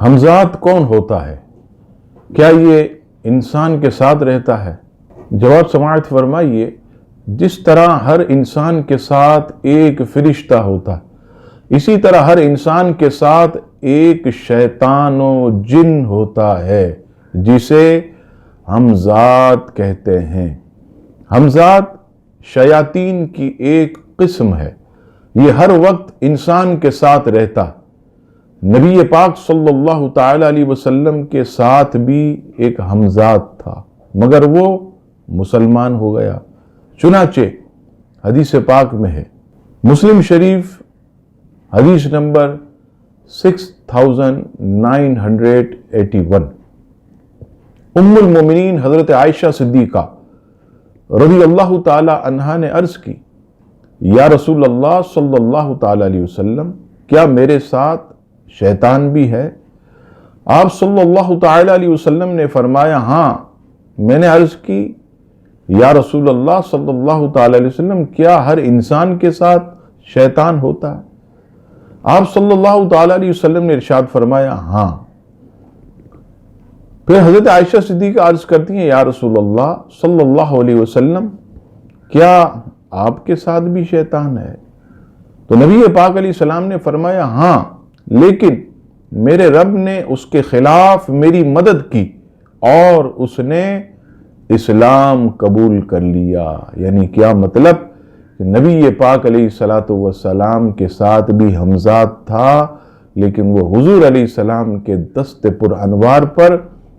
ہمزاد کون ہوتا ہے؟ کیا یہ انسان کے ساتھ رہتا ہے؟ جواب سماعت فرمائیے، جس طرح ہر انسان کے ساتھ ایک فرشتہ ہوتا ہے، اسی طرح ہر انسان کے ساتھ ایک شیطان و جن ہوتا ہے جسے ہمزاد کہتے ہیں۔ ہمزاد شیاطین کی ایک قسم ہے، یہ ہر وقت انسان کے ساتھ رہتا۔ نبی پاک صلی اللہ تعالی علیہ وسلم کے ساتھ بھی ایک ہمزاد تھا، مگر وہ مسلمان ہو گیا۔ چنانچہ حدیث پاک میں ہے، مسلم شریف حدیث نمبر 6981، ام المومنین حضرت عائشہ صدیقہ رضی اللہ تعالی عنہا نے عرض کی، یا رسول اللہ صلی اللہ تعالی علیہ وسلم، کیا میرے ساتھ شیطان بھی ہے؟ آپ صلی اللہ تعالی علیہ وسلم نے فرمایا، ہاں۔ میں نے عرض کی، یا رسول اللہ صلی اللہ تعالی علیہ وسلم، کیا ہر انسان کے ساتھ شیطان ہوتا ہے؟ آپ صلی اللہ تعالی علیہ وسلم نے ارشاد فرمایا، ہاں۔ پھر حضرت عائشہ صدیقہ عرض کرتی ہیں، یا رسول اللہ صلی اللہ علیہ وسلم، کیا آپ کے ساتھ بھی شیطان ہے؟ تو نبی پاک علیہ السلام نے فرمایا، ہاں، لیکن میرے رب نے اس کے خلاف میری مدد کی اور اس نے اسلام قبول کر لیا۔ یعنی کیا مطلب؟ کہ نبی پاک علیہ السلام کے ساتھ بھی ہمزاد تھا، لیکن وہ حضور علیہ السلام کے دست پر انوار پر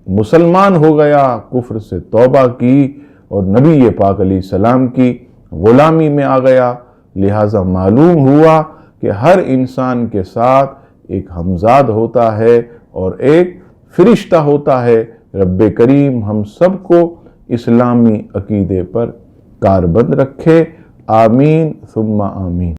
مسلمان ہو گیا، کفر سے توبہ کی اور نبی پاک علیہ السلام کی غلامی میں آ گیا۔ لہٰذا معلوم ہوا کہ ہر انسان کے ساتھ ایک ہمزاد ہوتا ہے اور ایک فرشتہ ہوتا ہے۔ رب کریم ہم سب کو اسلامی عقیدے پر کاربند رکھے، آمین ثم آمین۔